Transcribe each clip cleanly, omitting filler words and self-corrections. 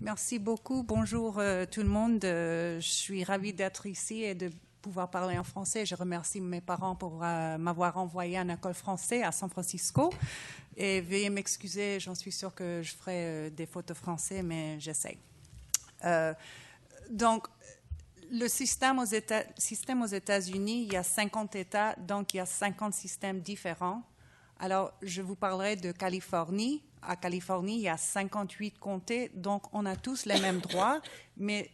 Merci beaucoup. Bonjour tout le monde. Je suis ravie d'être ici et de pouvoir parler en français. Je remercie mes parents pour m'avoir envoyé à une école française à San Francisco. Et veuillez m'excuser, j'en suis sûre que je ferai des fautes de français, mais j'essaie. Donc, le système aux États-Unis, il y a 50 États, donc il y a 50 systèmes différents. Alors, je vous parlerai de Californie. À Californie, il y a 58 comtés, donc on a tous les mêmes droits, mais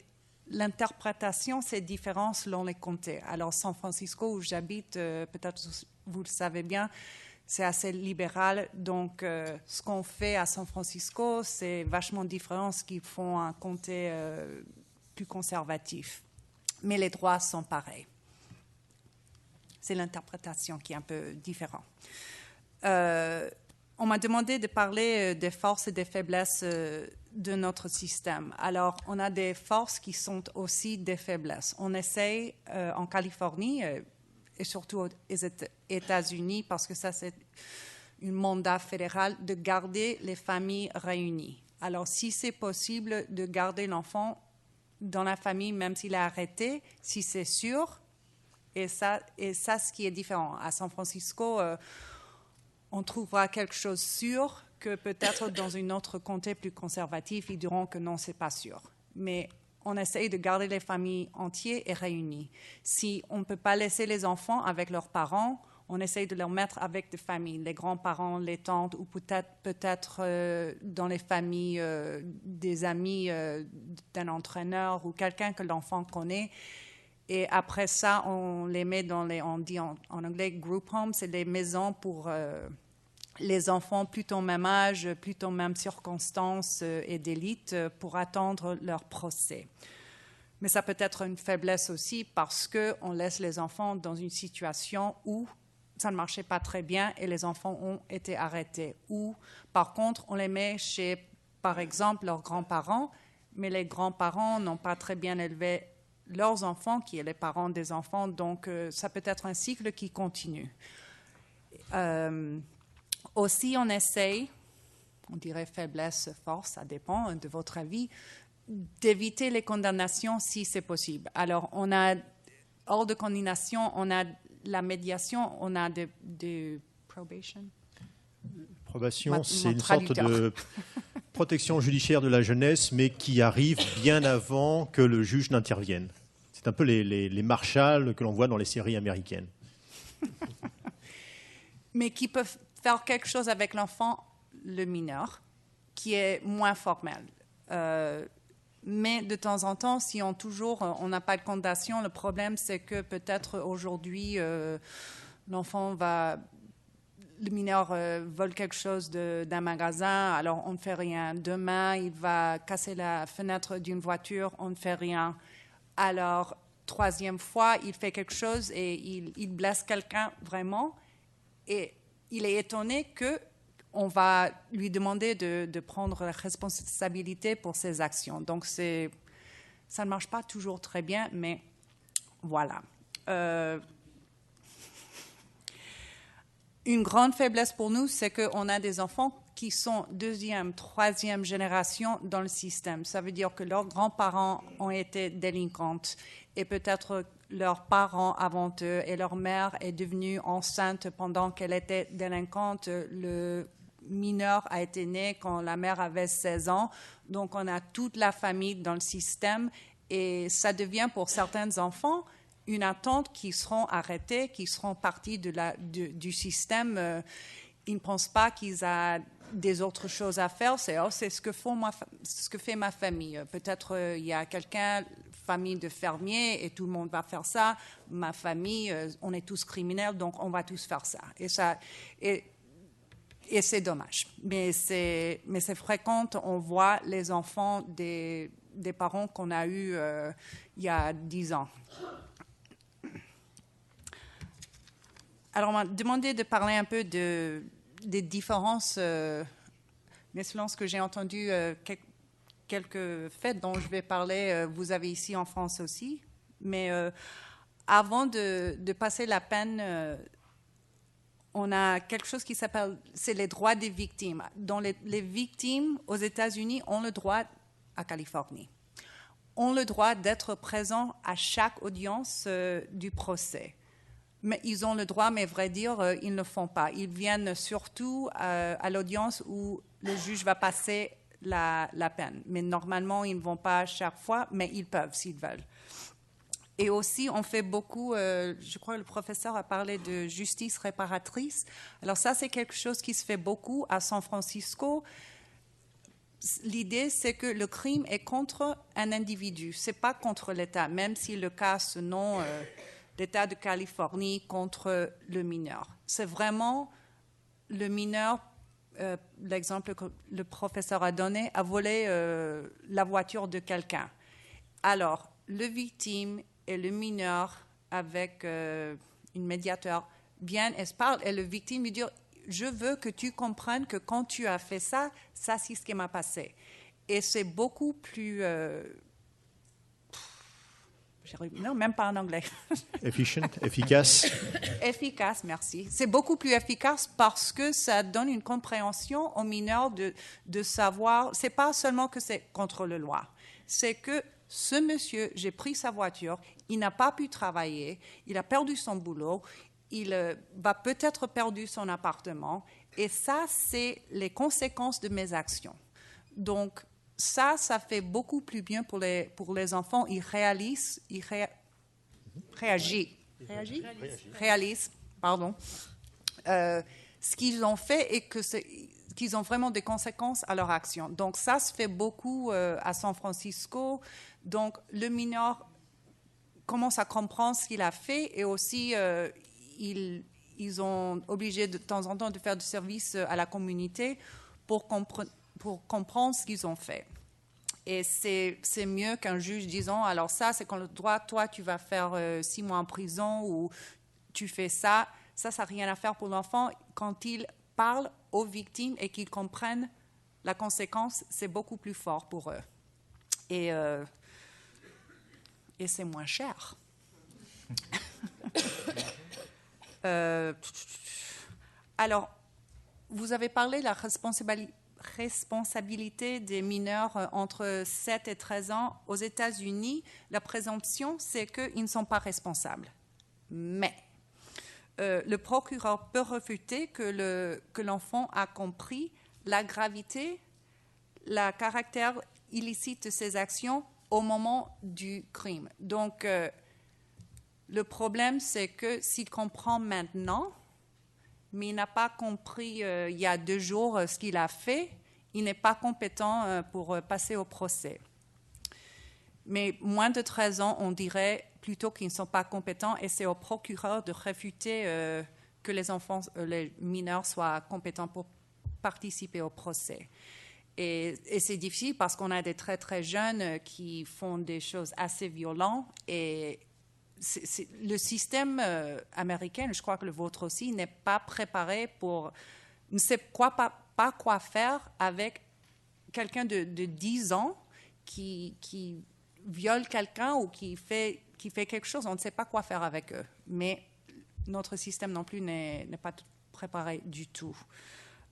l'interprétation, c'est différent selon les comtés. Alors, San Francisco, où j'habite, peut-être vous le savez bien, c'est assez libéral. Donc, ce qu'on fait à San Francisco, c'est vachement différent de ce qu'ils font à un comté plus conservatif. Mais les droits sont pareils. C'est l'interprétation qui est un peu différente. On m'a demandé de parler des forces et des faiblesses de notre système. Alors, on a des forces qui sont aussi des faiblesses. On essaye en Californie et surtout aux États-Unis, parce que ça, c'est un mandat fédéral, de garder les familles réunies. Alors, si c'est possible de garder l'enfant dans la famille, même s'il est arrêté, si c'est sûr, et ça, ce qui est différent. À San Francisco, on trouvera quelque chose sûr que peut-être dans un autre comté plus conservatif, ils diront que non, c'est pas sûr. Mais on essaye de garder les familles entières et réunies. Si on ne peut pas laisser les enfants avec leurs parents, on essaye de les mettre avec des familles, les grands-parents, les tantes, ou peut-être dans les familles des amis d'un entraîneur ou quelqu'un que l'enfant connaît. Et après ça, on les met dans on dit en anglais group home, c'est des maisons pour les enfants plutôt même âge, plutôt même circonstances et d'élite pour attendre leur procès. Mais ça peut être une faiblesse aussi parce qu'on laisse les enfants dans une situation où ça ne marchait pas très bien et les enfants ont été arrêtés. Ou, par contre, on les met chez, par exemple, leurs grands-parents, mais les grands-parents n'ont pas très bien élevé leurs enfants, qui sont les parents des enfants, donc ça peut être un cycle qui continue. Aussi, on essaye, on dirait faiblesse, force, ça dépend de votre avis, d'éviter les condamnations si c'est possible. Alors, on a, hors de condamnation, on a la médiation, on a de probation. Probation, c'est une sorte de protection judiciaire de la jeunesse, mais qui arrive bien avant que le juge n'intervienne. C'est un peu les marshals que l'on voit dans les séries américaines. Mais qui peuvent faire quelque chose avec l'enfant, le mineur, qui est moins formel. Mais de temps en temps, si on n'a pas de condamnation, le problème, c'est que peut-être aujourd'hui, l'enfant le mineur vole quelque chose d'un magasin, alors on ne fait rien. Demain, il va casser la fenêtre d'une voiture, on ne fait rien. Alors, troisième fois, il fait quelque chose et il blesse quelqu'un vraiment, et il est étonné qu'on va lui demander de prendre la responsabilité pour ses actions. Donc, ça ne marche pas toujours très bien, mais voilà. Une grande faiblesse pour nous, c'est qu'on a des enfants qui sont deuxième, troisième génération dans le système. Ça veut dire que leurs grands-parents ont été délinquants et peut-être leurs parents avant eux et leur mère est devenue enceinte pendant qu'elle était délinquante. Le mineur a été né quand la mère avait 16 ans. Donc, on a toute la famille dans le système et ça devient pour certains enfants une attente qui seront arrêtés, qui seront partis du système. Ils ne pensent pas qu'ils ont des autres choses à faire. C'est ce que fait ma famille. Peut-être il y a quelqu'un, famille de fermiers, et tout le monde va faire ça. Ma famille, on est tous criminels, donc on va tous faire ça. Et c'est dommage. Mais c'est fréquent. On voit les enfants des parents qu'on a eus il y a 10 ans. Alors, on m'a demandé de parler un peu des différences, mais selon ce que j'ai entendu, quelques faits dont je vais parler, vous avez ici en France aussi. Mais avant de passer la peine, on a quelque chose qui s'appelle, c'est les droits des victimes. Donc, les victimes aux États-Unis ont le droit à Californie ont le droit d'être présents à chaque audience du procès. Mais ils ont le droit, mais vrai dire, ils ne le font pas. Ils viennent surtout à l'audience où le juge va passer la peine. Mais normalement, ils ne vont pas chaque fois, mais ils peuvent s'ils veulent. Et aussi, on fait beaucoup, je crois que le professeur a parlé de justice réparatrice. Alors ça, c'est quelque chose qui se fait beaucoup à San Francisco. L'idée, c'est que le crime est contre un individu, ce n'est pas contre l'État, même si le cas se nomme l'État de Californie contre le mineur. C'est vraiment le mineur, l'exemple que le professeur a donné, a volé la voiture de quelqu'un. Alors, le victime et le mineur, avec une médiateur, viennent et se parlent, et le victime lui dit « Je veux que tu comprennes que quand tu as fait ça, ça c'est ce qui m'a passé. » Et c'est beaucoup plus... non, même pas en anglais. Efficient, efficace. Efficace, merci. C'est beaucoup plus efficace parce que ça donne une compréhension aux mineurs de savoir... C'est pas seulement que c'est contre la loi, c'est que ce monsieur, j'ai pris sa voiture, il n'a pas pu travailler, il a perdu son boulot, il va peut-être perdre son appartement, et ça, c'est les conséquences de mes actions. Donc, ça fait beaucoup plus bien pour les enfants. Ils réalisent, ce qu'ils ont fait et qu'ils ont vraiment des conséquences à leur action. Donc, ça se fait beaucoup à San Francisco. Donc, le mineur commence à comprendre ce qu'il a fait et aussi, ils sont obligés de temps en temps de faire du service à la communauté pour comprendre ce qu'ils ont fait. Et c'est mieux qu'un juge disant, alors ça, c'est contre le droit, toi, tu vas faire 6 mois en prison ou tu fais ça. Ça n'a rien à faire pour l'enfant. Quand il parle aux victimes et qu'ils comprennent la conséquence, c'est beaucoup plus fort pour eux. Et c'est moins cher. Alors, vous avez parlé de la responsabilité des mineurs entre 7 et 13 ans. Aux États-Unis, la présomption, c'est qu'ils ne sont pas responsables. Mais le procureur peut refuter que l'enfant a compris la gravité, le caractère illicite de ses actions au moment du crime. Donc, le problème, c'est que s'il comprend maintenant, mais il n'a pas compris il y a 2 jours ce qu'il a fait, il n'est pas compétent pour passer au procès. Mais moins de 13 ans, on dirait plutôt qu'ils ne sont pas compétents et c'est au procureur de réfuter que les mineurs soient compétents pour participer au procès. Et c'est difficile parce qu'on a des très, très jeunes qui font des choses assez violentes et le système américain, je crois que le vôtre aussi, n'est pas préparé ne sait pas quoi faire avec quelqu'un de 10 ans qui viole quelqu'un ou qui fait quelque chose. On ne sait pas quoi faire avec eux. Mais notre système non plus n'est pas préparé du tout.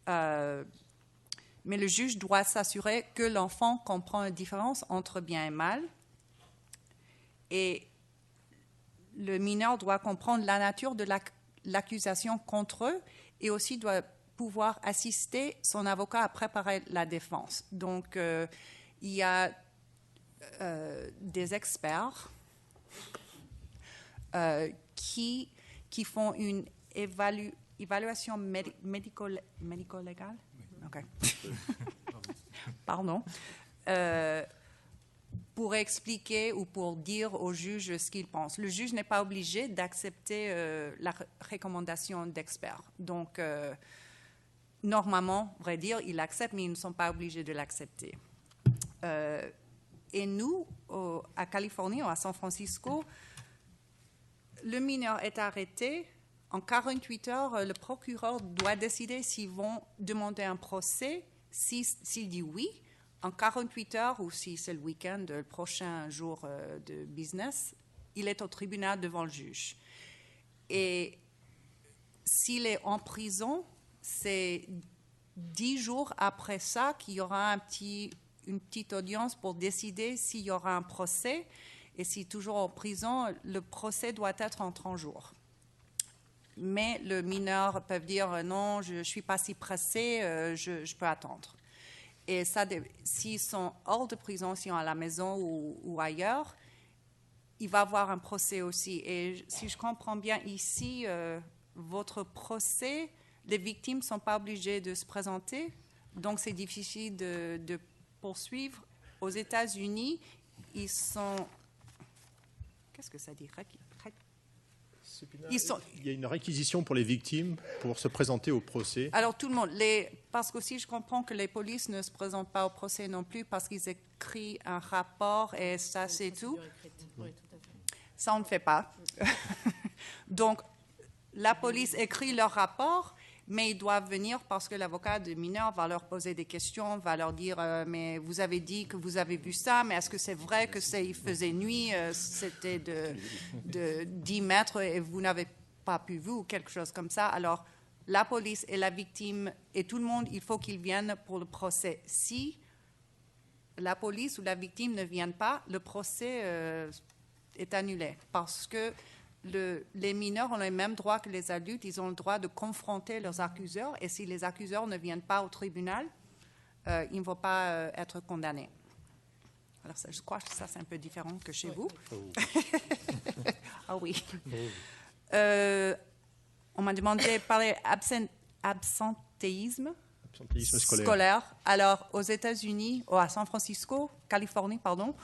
Mais le juge doit s'assurer que l'enfant comprend la différence entre bien et mal. Et le mineur doit comprendre la nature de l'accusation contre eux et aussi doit pouvoir assister son avocat à préparer la défense. Donc, il y a des experts qui font une évaluation médico-légale. Okay. Pardon. Pour expliquer ou pour dire au juge ce qu'il pense. Le juge n'est pas obligé d'accepter la recommandation d'experts. Donc, normalement, vrai dire, ils l'acceptent, mais ils ne sont pas obligés de l'accepter. Et nous, à Californie ou à San Francisco, le mineur est arrêté. En 48 heures, le procureur doit décider s'ils vont demander un procès. S'il dit oui, en 48 heures, ou si c'est le week-end, le prochain jour de business, il est au tribunal devant le juge. Et s'il est en prison, c'est 10 jours après ça qu'il y aura une petite audience pour décider s'il y aura un procès. Et si toujours en prison, le procès doit être en 30 jours. Mais le mineur peut dire non, je ne suis pas si pressé, je peux attendre. Et ça, s'ils sont hors de prison, s'ils sont à la maison ou ailleurs, il va y avoir un procès aussi. Et si je comprends bien ici, votre procès, les victimes ne sont pas obligées de se présenter, donc c'est difficile de poursuivre. Aux États-Unis, ils sont... Qu'est-ce que ça dit? Il y a une réquisition pour les victimes pour se présenter au procès. Alors tout le monde, parce qu'aussi je comprends que les polices ne se présentent pas au procès non plus parce qu'ils écrivent un rapport et ça c'est tout. Oui, tout à fait. Ça on ne fait pas. Donc la police écrit leur rapport, mais ils doivent venir parce que l'avocat de mineur va leur poser des questions, va leur dire mais vous avez dit que vous avez vu ça, mais est-ce que c'est vrai que il faisait nuit, c'était de 10 mètres et vous n'avez pas pu voir ou quelque chose comme ça. Alors la police et la victime et tout le monde, il faut qu'ils viennent pour le procès. Si la police ou la victime ne viennent pas, le procès est annulé parce que les mineurs ont les mêmes droits que les adultes. Ils ont le droit de confronter leurs accuseurs. Et si les accuseurs ne viennent pas au tribunal, ils ne vont pas être condamnés. Alors, ça, je crois que ça, c'est un peu différent que chez vous. Ah oui. On m'a demandé de parler absentéisme scolaire. Alors, aux États-Unis, à San Francisco, Californie, pardon,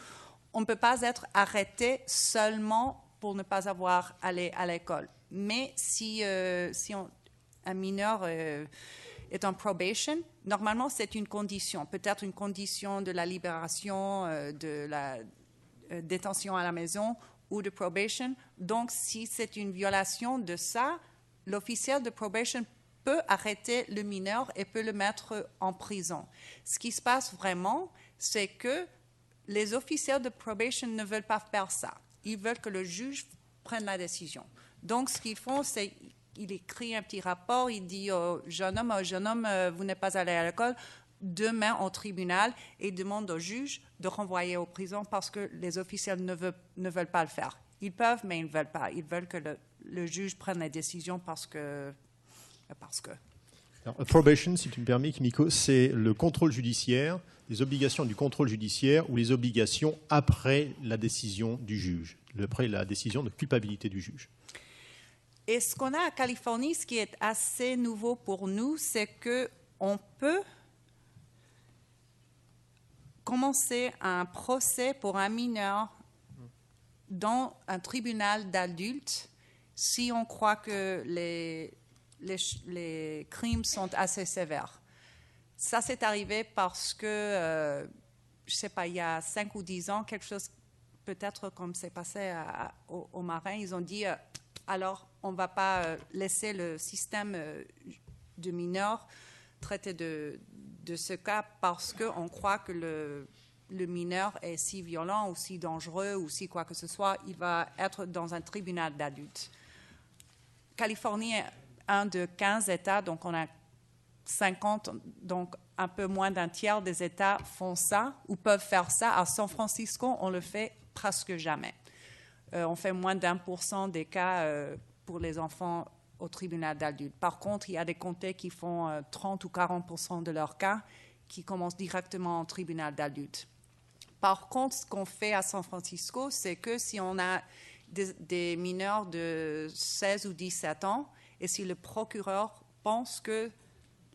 on ne peut pas être arrêté seulement pour ne pas avoir allé à l'école. Mais si un mineur est en probation, normalement, c'est une condition. Peut-être une condition de la libération, de la détention à la maison ou de probation. Donc, si c'est une violation de ça, l'officier de probation peut arrêter le mineur et peut le mettre en prison. Ce qui se passe vraiment, c'est que les officiers de probation ne veulent pas faire ça. Ils veulent que le juge prenne la décision. Donc, ce qu'ils font, c'est qu'il écrit un petit rapport, il dit au jeune homme, vous n'êtes pas allé à l'école, demain au tribunal, et il demande au juge de renvoyer aux prisons parce que les officiels ne veulent pas le faire. Ils peuvent, mais ils ne veulent pas. Ils veulent que le juge prenne la décision parce que. Alors, probation, si tu me permets, Kimiko, c'est le contrôle judiciaire, les obligations du contrôle judiciaire ou les obligations après la décision du juge, après la décision de culpabilité du juge. Et ce qu'on a à Californie, ce qui est assez nouveau pour nous, c'est qu'on peut commencer un procès pour un mineur dans un tribunal d'adultes si on croit que les crimes sont assez sévères. Ça, c'est arrivé parce que, je ne sais pas, il y a 5 ou 10 ans, quelque chose peut-être comme c'est passé aux marins, ils ont dit, alors on ne va pas laisser le système de mineurs traiter de ce cas parce qu'on croit que le mineur est si violent ou si dangereux ou si quoi que ce soit, il va être dans un tribunal d'adultes. Californie est un de 15 États, donc on a 50, donc un peu moins d'un tiers des États font ça ou peuvent faire ça. À San Francisco, on le fait presque jamais. On fait moins d'1% des cas pour les enfants au tribunal d'adultes. Par contre, il y a des comtés qui font 30 ou 40% de leurs cas qui commencent directement au tribunal d'adultes. Par contre, ce qu'on fait à San Francisco, c'est que si on a des mineurs de 16 ou 17 ans et si le procureur pense que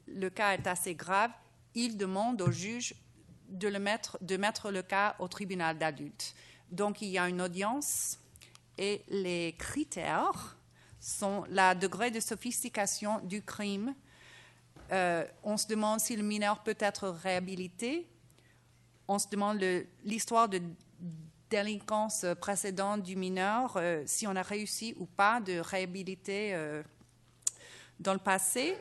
le cas est assez grave, il demande au juge de mettre le cas au tribunal d'adultes. Donc, il y a une audience et les critères sont le degré de sophistication du crime. On se demande si le mineur peut être réhabilité. On se demande l'histoire de délinquance précédente du mineur, si on a réussi ou pas de réhabiliter dans le passé,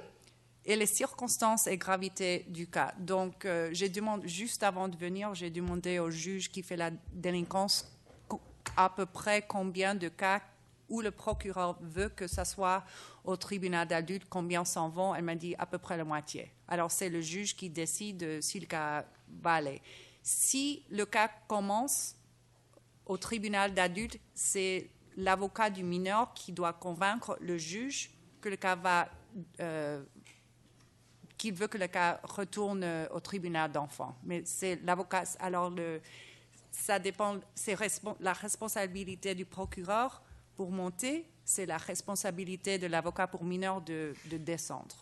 et les circonstances et gravité du cas. Donc, j'ai demandé, juste avant de venir, j'ai demandé au juge qui fait la délinquance à peu près combien de cas où le procureur veut que ça soit au tribunal d'adultes, combien s'en vont. Elle m'a dit à peu près la moitié. Alors, c'est le juge qui décide si le cas va aller. Si le cas commence au tribunal d'adultes, c'est l'avocat du mineur qui doit convaincre le juge que le cas qu'il veut que le cas retourne au tribunal d'enfants. Mais c'est l'avocat. Alors, ça dépend. C'est la responsabilité du procureur pour monter. C'est la responsabilité de l'avocat pour mineur de descendre.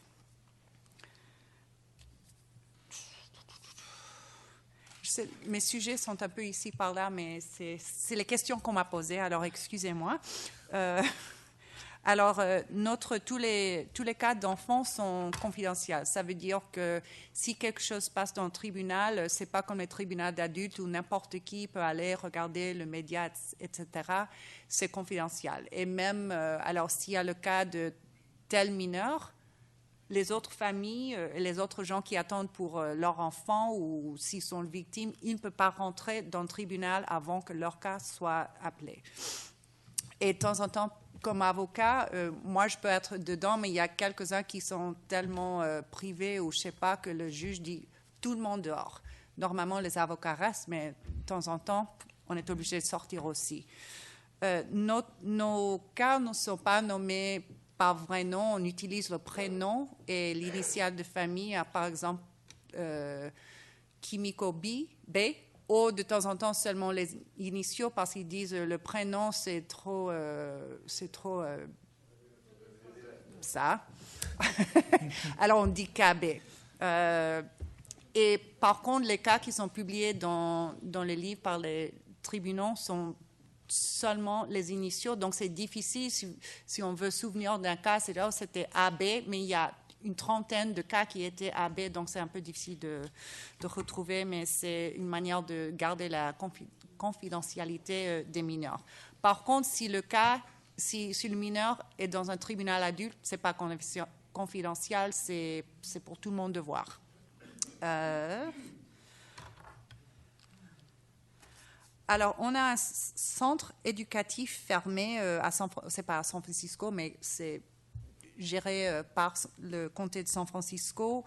Mes sujets sont un peu ici par là, mais c'est les questions qu'on m'a posées. Alors, excusez-moi. Alors, tous les cas d'enfants sont confidentiels. Ça veut dire que si quelque chose passe dans le tribunal, c'est pas comme les tribunaux d'adultes où n'importe qui peut aller regarder le média, etc. C'est confidentiel. Et même, alors, s'il y a le cas de tel mineur, les autres familles et les autres gens qui attendent pour leur enfant ou s'ils sont victimes, ils ne peuvent pas rentrer dans le tribunal avant que leur cas soit appelé. Et de temps en temps, comme avocat, moi, je peux être dedans, mais il y a quelques-uns qui sont tellement privés ou je ne sais pas que le juge dit tout le monde dehors. Normalement, les avocats restent, mais de temps en temps, on est obligé de sortir aussi. Nos cas ne sont pas nommés par vrai nom. On utilise le prénom et l'initiale de famille, par exemple, Kimiko B. Ou de temps en temps seulement les initiaux parce qu'ils disent le prénom c'est trop ça. Alors on dit KB. Et par contre les cas qui sont publiés dans les livres par les tribunaux sont seulement les initiaux, donc c'est difficile si on veut souvenir d'un cas, c'est là où c'était AB, mais il y a une trentaine de cas qui étaient AB, donc c'est un peu difficile de retrouver, mais c'est une manière de garder la confidentialité des mineurs. Par contre, si le mineur est dans un tribunal adulte, c'est pas confidentiel, c'est pour tout le monde de voir. Alors, on a un centre éducatif fermé c'est pas à San Francisco, mais c'est géré par le comté de San Francisco.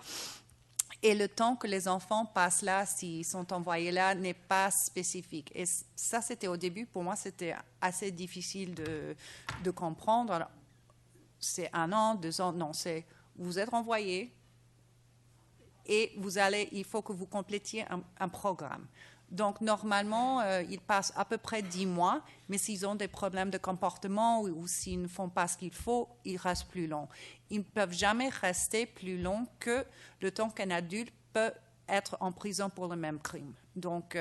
Et le temps que les enfants passent là, s'ils sont envoyés là, n'est pas spécifique. Et ça, c'était au début, pour moi, c'était assez difficile de comprendre. Alors, c'est 1 an, 2 ans, non, c'est vous êtes envoyés et il faut que vous complétiez un programme. Donc, normalement, ils passent à peu près 10 mois, mais s'ils ont des problèmes de comportement ou s'ils ne font pas ce qu'il faut, ils restent plus long. Ils ne peuvent jamais rester plus long que le temps qu'un adulte peut être en prison pour le même crime. Donc,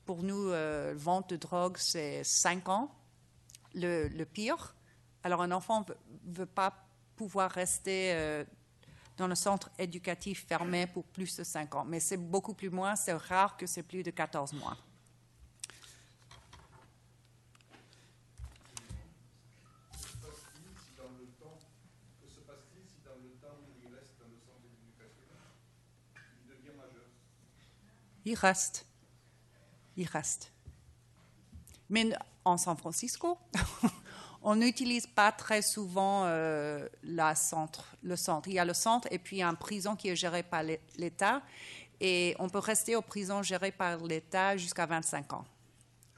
pour nous, vente de drogue, c'est 5 ans, le pire. Alors, un enfant ne veut pas pouvoir rester dans le centre éducatif fermé pour plus de 5 ans. Mais c'est beaucoup plus moins, c'est rare que c'est plus de 14 mois. Que se passe-t-il si dans le temps où il reste dans le centre d'éducation, il devient majeur? Il reste. Mais en San Francisco, on n'utilise pas très souvent le centre. Il y a le centre et puis il y a une prison qui est gérée par l'État. Et on peut rester aux prisons gérées par l'État jusqu'à 25 ans.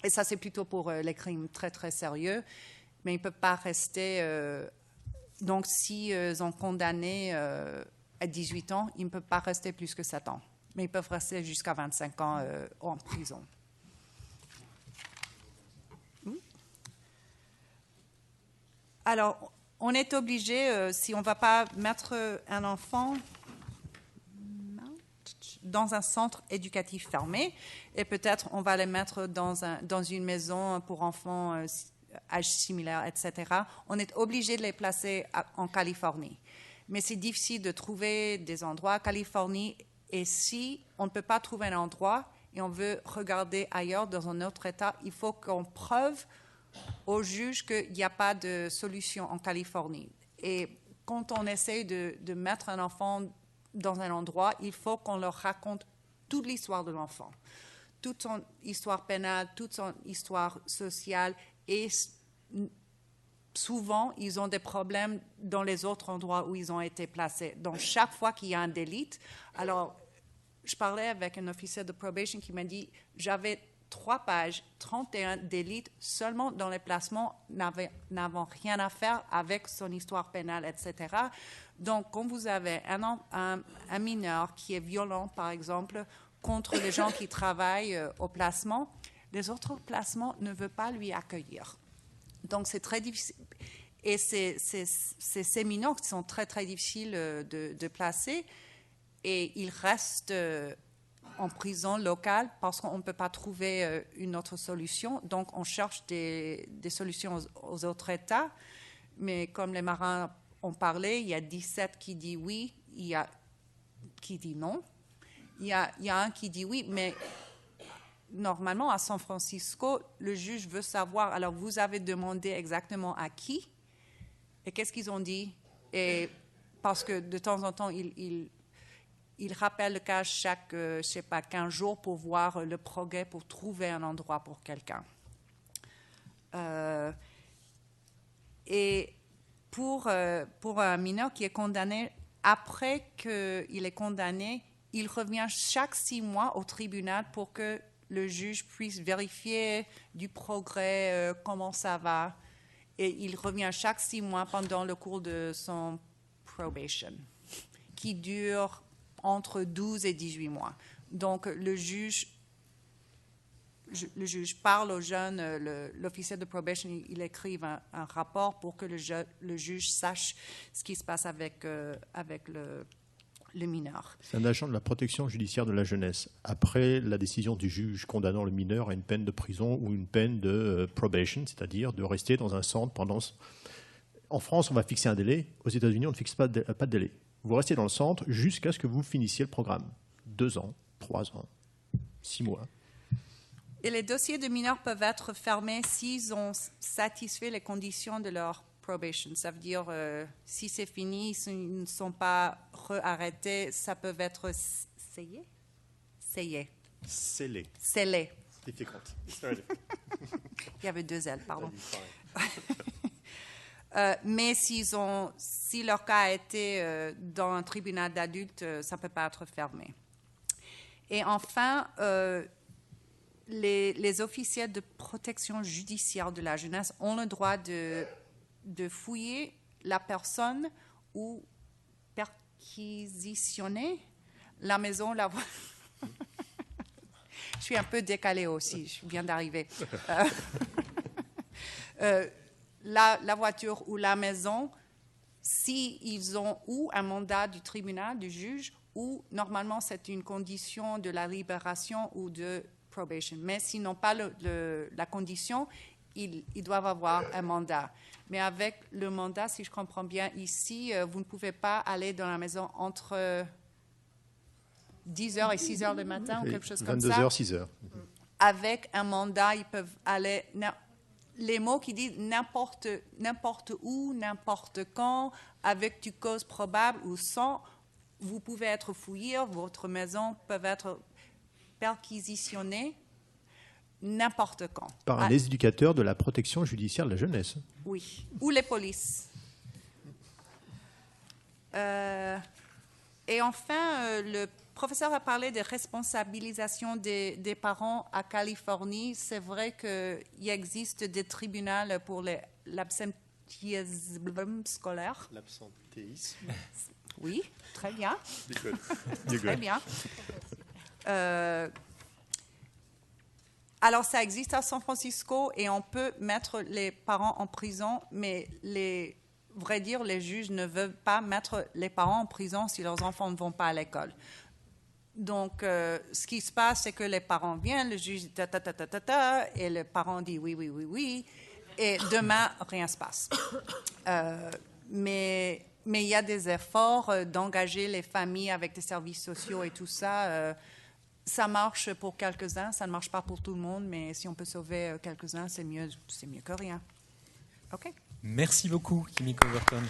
Et ça, c'est plutôt pour les crimes très, très sérieux. Mais ils ne peuvent pas rester... donc, s'ils ont condamné à 18 ans, ils ne peuvent pas rester plus que 7 ans. Mais ils peuvent rester jusqu'à 25 ans en prison. Alors, on est obligé, si on ne va pas mettre un enfant dans un centre éducatif fermé, et peut-être on va les mettre dans une maison pour enfants âge similaire, etc., on est obligé de les placer en Californie. Mais c'est difficile de trouver des endroits en Californie, et si on ne peut pas trouver un endroit et on veut regarder ailleurs, dans un autre État, il faut qu'on prouve au juge qu'il n'y a pas de solution en Californie. Et quand on essaie de mettre un enfant dans un endroit, il faut qu'on leur raconte toute l'histoire de l'enfant, toute son histoire pénale, toute son histoire sociale. Et souvent, ils ont des problèmes dans les autres endroits où ils ont été placés. Donc, chaque fois qu'il y a un délit, alors je parlais avec un officier de probation qui m'a dit, j'avais 3 pages, 31 délits seulement dans les placements, n'avant rien à faire avec son histoire pénale, etc. Donc, quand vous avez un mineur qui est violent, par exemple, contre les gens qui travaillent au placement, les autres placements ne veulent pas lui accueillir. Donc, c'est très difficile. Et c'est ces mineurs qui sont très, très difficiles de placer. Et ils restent en prison locale parce qu'on ne peut pas trouver une autre solution. Donc, on cherche des solutions aux autres États. Mais comme les marins ont parlé, il y a 17 qui disent oui, il y a qui dit non. Il y a un qui dit oui, mais normalement, à San Francisco, le juge veut savoir, alors vous avez demandé exactement à qui et qu'est-ce qu'ils ont dit. Et parce que de temps en temps, ils rappellent le cas chaque, je sais pas, 15 jours pour voir le progrès, pour trouver un endroit pour quelqu'un. Et pour un mineur qui est condamné, après qu'il est condamné, il revient chaque 6 mois au tribunal pour que le juge puisse vérifier du progrès, comment ça va. Et il revient chaque 6 mois pendant le cours de son probation, qui dure entre 12 et 18 mois. Donc, le juge parle aux jeunes, l'officier de probation, il écrit un rapport pour que le juge sache ce qui se passe avec le mineur. C'est un agent de la protection judiciaire de la jeunesse. Après la décision du juge condamnant le mineur à une peine de prison ou une peine de probation, c'est-à-dire de rester dans un centre pendant... En France, on va fixer un délai. Aux États-Unis, on ne fixe pas de délai. Vous restez dans le centre jusqu'à ce que vous finissiez le programme. 2 ans, 3 ans, 6 mois. Et les dossiers de mineurs peuvent être fermés s'ils ont satisfait les conditions de leur probation. Ça veut dire, si c'est fini, s'ils ne sont pas arrêtés, ça peut être scellé. Difficult. Il y avait 2 L, pardon. Mais si leur cas a été dans un tribunal d'adultes, ça ne peut pas être fermé. Et enfin, les officiers de protection judiciaire de la jeunesse ont le droit de fouiller la personne ou perquisitionner la maison, la voiture. Je suis un peu décalée aussi, je viens d'arriver. La voiture ou la maison, s'ils ont ou un mandat du tribunal, du juge, ou normalement c'est une condition de la libération ou de probation. Mais s'ils n'ont pas la condition, ils doivent avoir un mandat. Mais avec le mandat, si je comprends bien ici, vous ne pouvez pas aller dans la maison entre 10h et 6h le matin ou quelque chose comme ça. 22h, 6h. Avec un mandat, ils peuvent aller... Les mots qui disent n'importe où, n'importe quand, avec du cause probable ou sans, vous pouvez être fouillé, votre maison peut être perquisitionnée n'importe quand. Par les éducateurs de la protection judiciaire de la jeunesse. Oui, ou les polices. Et enfin, le professeur a parlé de responsabilisation des parents à Californie. C'est vrai qu'il existe des tribunaux pour l'absentéisme scolaire. L'absentéisme. Oui, très bien. Très bien. Alors, ça existe à San Francisco et on peut mettre les parents en prison, mais vrai dire, les juges ne veulent pas mettre les parents en prison si leurs enfants ne vont pas à l'école. Donc, ce qui se passe, c'est que les parents viennent, le juge dit et le parent dit oui, et demain, rien ne se passe. Mais il y a des efforts d'engager les familles avec des services sociaux et tout ça. Ça marche pour quelques-uns, ça ne marche pas pour tout le monde, mais si on peut sauver quelques-uns, c'est mieux que rien. OK? Merci beaucoup, Kimiko Overton.